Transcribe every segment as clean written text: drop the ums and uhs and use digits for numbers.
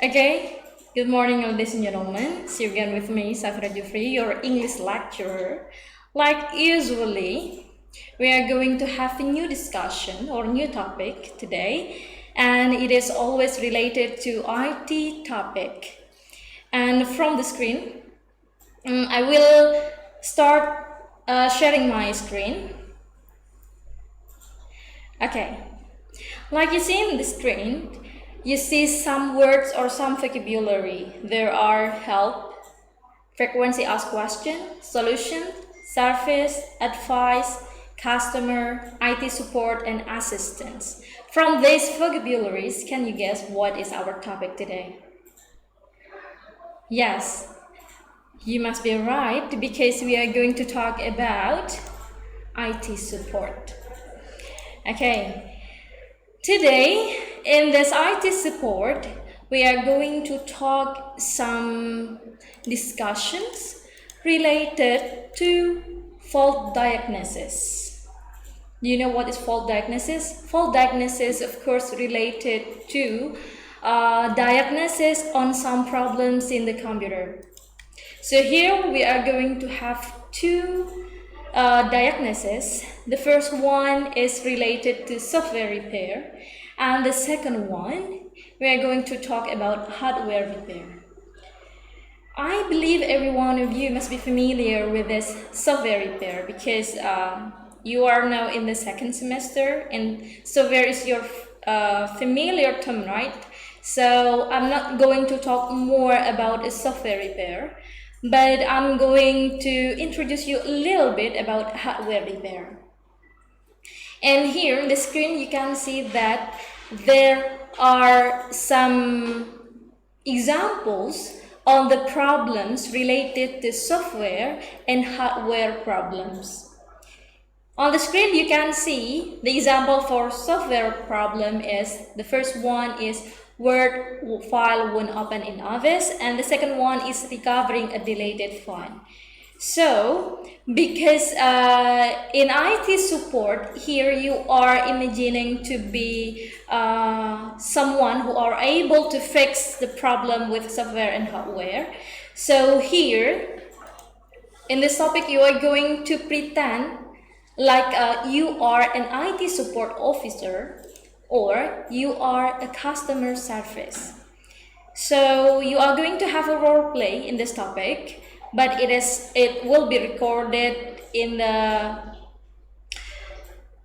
Okay, good morning, ladies and gentlemen. See you again with me, Savirah Jufri, your English lecturer. Like usually, we are going to have a new discussion or new topic today, and it is always related to IT topic. And from the screen, I will start sharing my screen. Okay, like you see in the screen, you see some words or some vocabulary. There are help, frequency asked question, solution, service, advice, customer, IT support, and assistance. From these vocabularies, can you guess what is our topic today? Yes, you must be right because we are going to talk about IT support. Okay, today in this IT support, we are going to talk some discussions related to fault diagnosis. Do you know what is fault diagnosis? Fault diagnosis, of course, related to diagnosis on some problems in the computer. So here we are going to have two diagnoses. The first one is related to software repair, and the second one we are going to talk about hardware repair. I believe every one of you must be familiar with this software repair because you are now in the second semester, and software is your familiar term, right? So I'm not going to talk more about a software repair, but I'm going to introduce you a little bit about hardware repair. And here on the screen you can see that there are some examples on the problems related to software and hardware problems. On the screen you can see the example for software problem is, the first one is Word file won't open in Office, and the second one is recovering a deleted file. So, because in IT support, here you are imagining to be someone who are able to fix the problem with software and hardware. So here, in this topic, you are going to pretend like you are an IT support officer or you are a customer service. So you are going to have a role play in this topic, but it will be recorded in the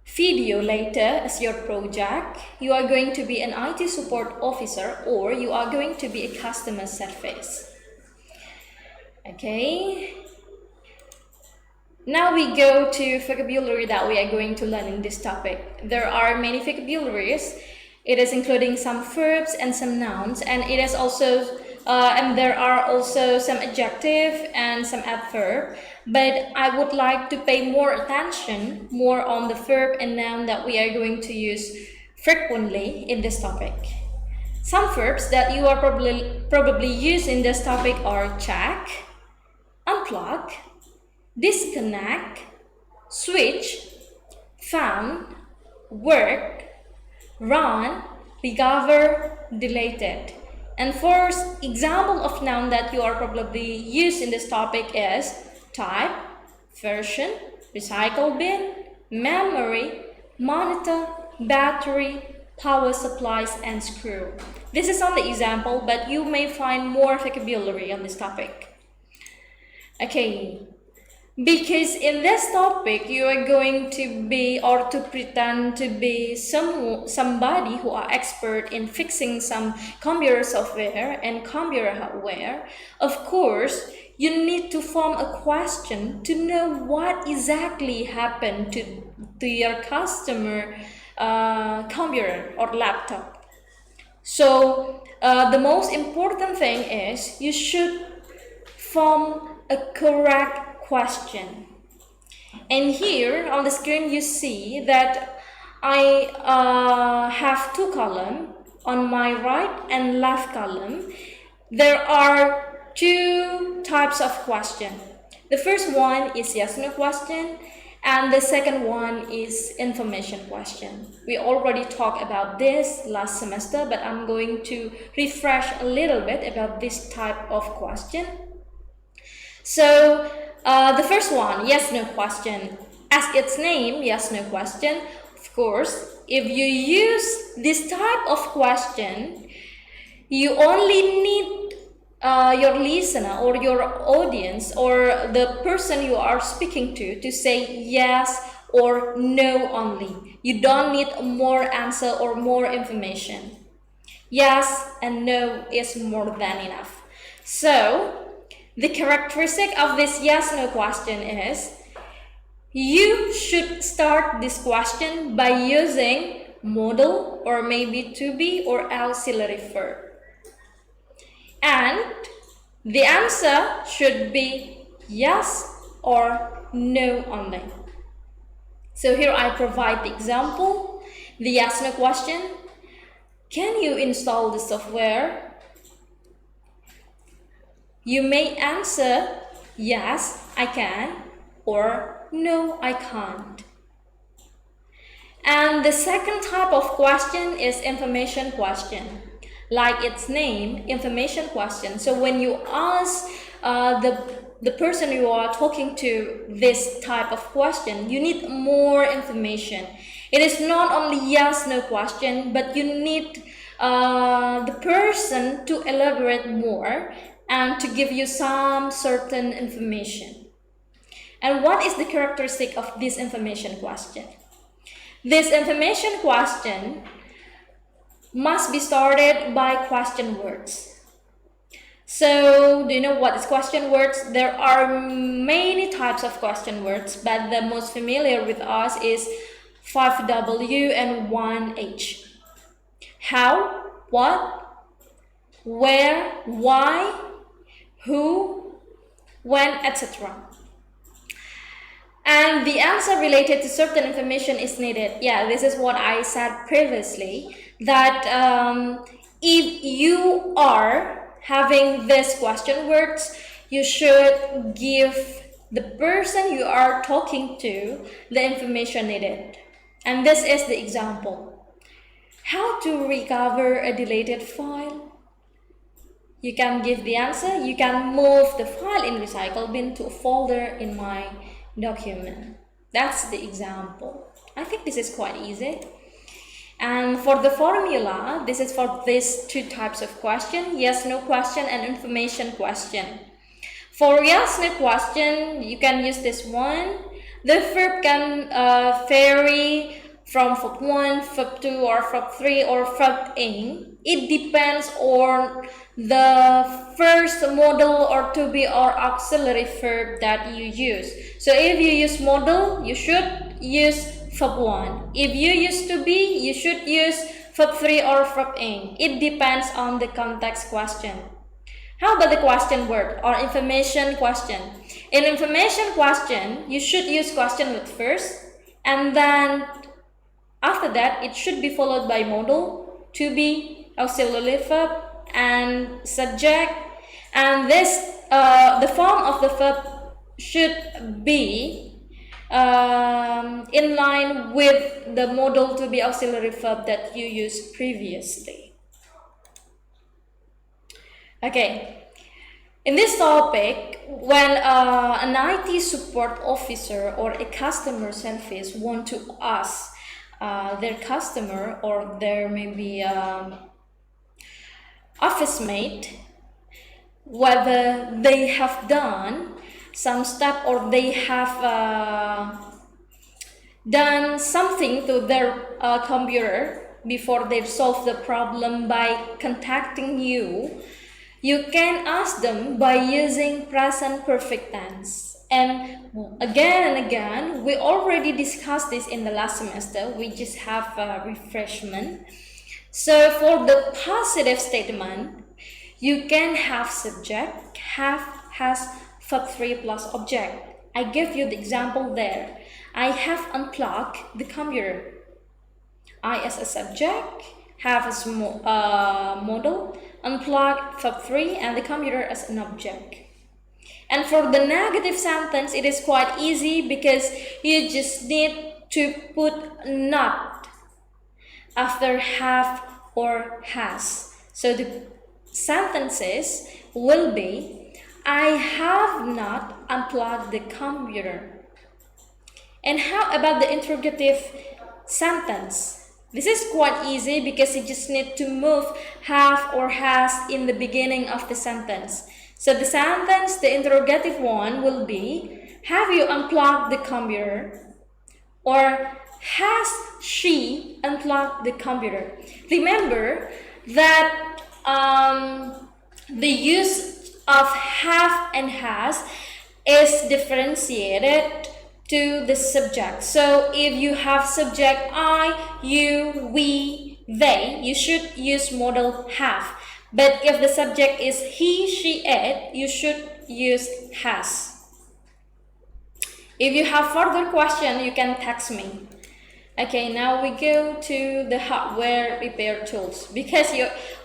video later as your project. You are going to be an IT support officer or you are going to be a customer service. Okay. Now we go to vocabulary that we are going to learn in this topic. There are many vocabularies. It is including some verbs and some nouns, and it is also and there are also some adjective and some adverb. But I would like to pay more attention more on the verb and noun that we are going to use frequently in this topic. Some verbs that you are probably use in this topic are check, unplug, disconnect, switch, found, work, run, recover, deleted. And for example of noun that you are probably used in this topic is type, version, recycle bin, memory, monitor, battery, power supplies, and screw. This is only example, but you may find more vocabulary on this topic. Okay. Because in this topic, you are going to be or to pretend to be somebody who are expert in fixing some computer software and computer hardware. Of course, you need to form a question to know what exactly happened to your customer computer or laptop. So the most important thing is you should form a correct question. And here on the screen you see that I have two columns. On my right and left column there are two types of question. The first one is yes no question And the second one is information question. We already talked about this last semester, but I'm going to refresh a little bit about this type of question. So the first one, yes no question. As its name, yes no question, of course, if you use this type of question, you only need your listener or your audience or the person you are speaking to say yes or no only. You don't need more answer or more information. Yes and no is more than enough. So the characteristic of this yes no question is you should start this question by using modal or maybe to be or auxiliary verb. And the answer should be yes or no only. So here I provide the example, the yes no question. Can you install the software? You may answer yes, I can, or no, I can't. And the second type of question is information question. Like its name, information question. So when you ask the person you are talking to this type of question, you need more information. It is not only yes no question, but you need the person to elaborate more and to give you some certain information. And what is the characteristic of this information question? This information question must be started by question words. So, do you know what is question words? There are many types of question words, but the most familiar with us is 5W and 1H. How, what, where, why, who, when, etc. And the answer related to certain information is needed. Yeah, this is what I said previously, that if you are having these question words, you should give the person you are talking to the information needed. And this is the example. How to recover a deleted file? You can give the answer. You can move the file in recycle bin to a folder in my document. That's the example. I think this is quite easy. And for the formula, this is for these two types of question, yes no question and information question. For yes no question, you can use this one. The verb can vary from verb 1, verb 2, or verb 3, or verb in. It depends on the first modal or to be or auxiliary verb that you use. So if you use modal, you should use verb 1. If you use to be, you should use verb 3 or verb in. It depends on the context question. How about the question word or information question? In information question, you should use question word first, and then after that, it should be followed by modal, to be, auxiliary verb, and subject. And this, the form of the verb should be in line with the modal to be auxiliary verb that you used previously. Okay. In this topic, when an IT support officer or a customer service want to ask their customer or their maybe office mate whether they have done some step or they have done something to their computer before they solve the problem by contacting you, you can ask them by using present perfect tense. And again, we already discussed this in the last semester. We just have a refreshment. So for the positive statement, you can have subject, have, has, verb 3 plus object. I give you the example there. I have unplugged the computer. I as a subject, have as modal, unplug verb 3, and the computer as an object. And for the negative sentence, it is quite easy because you just need to put not after have or has. So the sentences will be, I have not unplugged the computer. And how about the interrogative sentence? This is quite easy because you just need to move have or has in the beginning of the sentence. So the sentence, the interrogative one will be, have you unplugged the computer? Or has she unplugged the computer? Remember that the use of have and has is differentiated to the subject. So if you have subject I, you, we, they, you should use modal have. But if the subject is he, she, it, you should use has. If you have further question, you can text me. Okay, now we go to the hardware repair tools because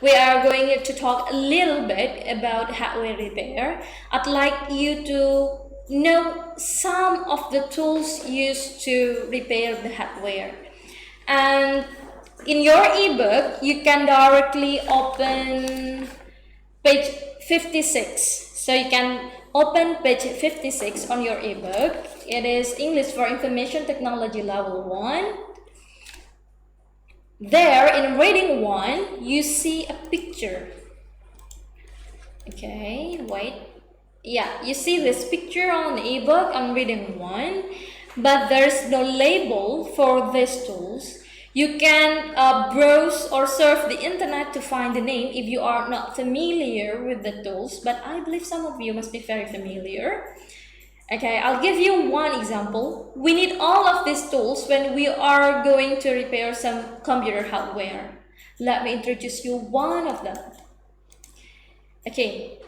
we are going to talk a little bit about hardware repair. I'd like you to know some of the tools used to repair the hardware. And in your ebook, you can directly open page 56. So you can open page 56 on your ebook. It is English for Information Technology Level 1. There in reading 1, you see a picture. Okay, wait. Yeah, you see this picture on the ebook on reading 1, but there's no label for these tools. You can browse or surf the internet to find the name if you are not familiar with the tools, but I believe some of you must be very familiar. Okay, I'll give you one example. We need all of these tools when we are going to repair some computer hardware. Let me introduce you one of them. Okay,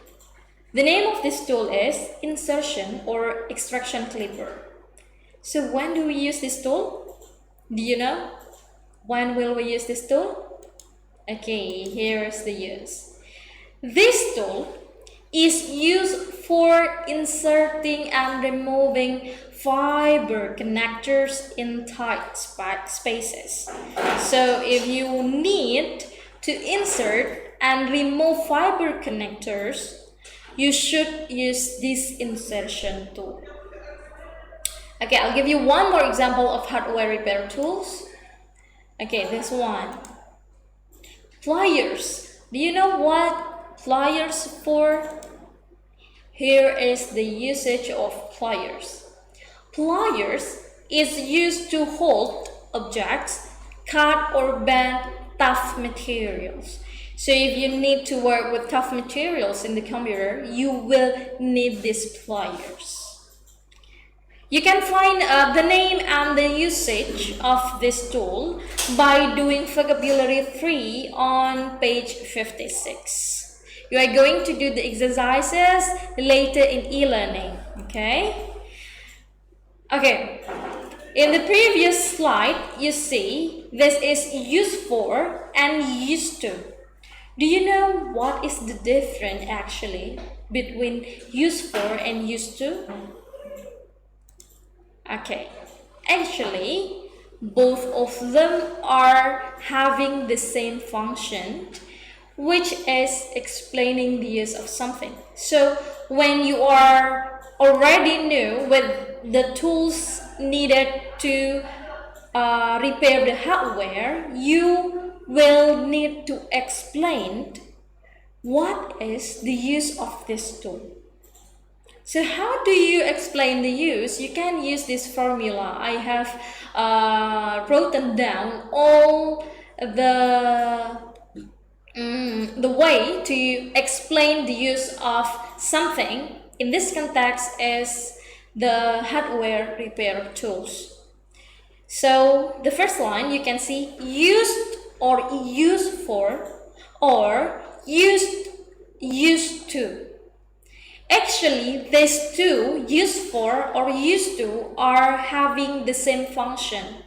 the name of this tool is insertion or extraction clipper. So when do we use this tool? Do you know? When will we use this tool? Okay, here's the use. This tool is used for inserting and removing fiber connectors in tight spaces. So if you need to insert and remove fiber connectors, you should use this insertion tool. Okay, I'll give you one more example of hardware repair tools. Okay, this one. Pliers. Do you know what pliers for? Here is the usage of pliers. Pliers is used to hold objects, cut or bend tough materials. So if you need to work with tough materials in the computer, you will need these pliers. You can find the name and the usage of this tool by doing vocabulary 3 on page 56. You are going to do the exercises later in e-learning, okay? Okay, in the previous slide, you see this is used for and used to. Do you know what is the difference actually between used for and used to? Okay, actually, both of them are having the same function, which is explaining the use of something. So when you are already new with the tools needed to repair the hardware, you will need to explain what is the use of this tool. So how do you explain the use? You can use this formula. I have written down all the way to explain the use of something. In this context is the hardware repair tools. So the first line you can see used or used for or used to. Actually, these two, used for or used to, are having the same function.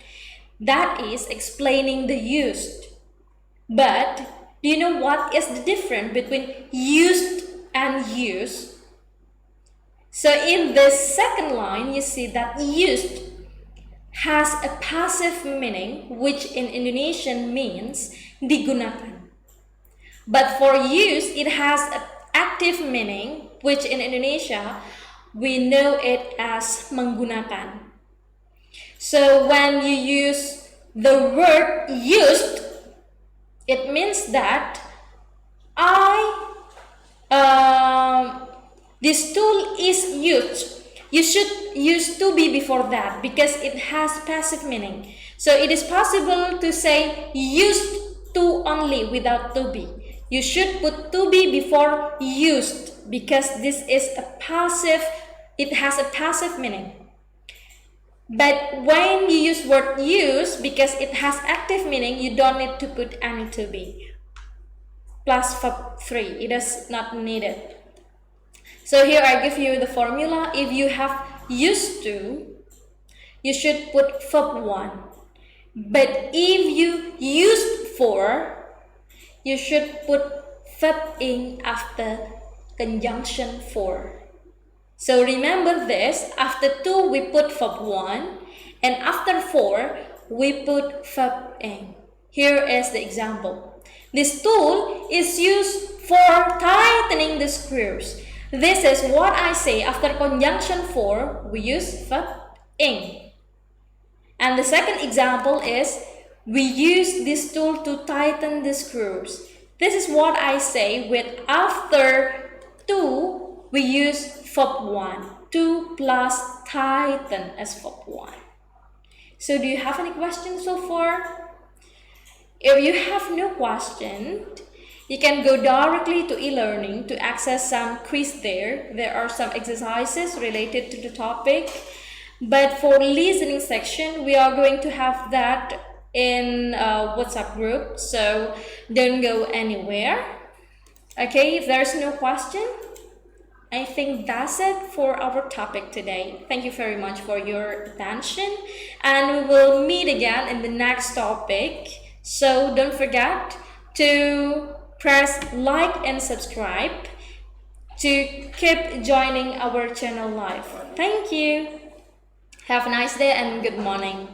That is explaining the used. But do you know what is the difference between used and use? So in this second line, you see that used has a passive meaning, which in Indonesian means digunakan. But for use, it has an active meaning, which in Indonesia, we know it as menggunakan. So when you use the word used, it means that this tool is used. You should use to be before that because it has passive meaning. So it is possible to say used to only without to be. You should put to be before used because this is a passive, it has a passive meaning. But when you use word use, because it has active meaning, you don't need to put any to be. Plus verb 3, it is not needed. So here I give you the formula. If you have used to, you should put verb 1. But if you used for, you should put verb ing after conjunction for. So remember this, after to we put verb 1 and after for we put verb ing. Here is the example. This tool is used for tightening the screws. This is what I say after conjunction for we use verb ing. And the second example is we use this tool to tighten the screws. This is what I say with after to we use verb 1. To plus tighten as verb 1. So do you have any questions so far? If you have no question, you can go directly to e-learning to access some quiz there. There are some exercises related to the topic. But for listening section, we are going to have that in WhatsApp group. So don't go anywhere. Okay, if there's no question, I think that's it for our topic today. Thank you very much for your attention. And we will meet again in the next topic. So don't forget to press like and subscribe to keep joining our channel live. Thank you. Have a nice day and good morning.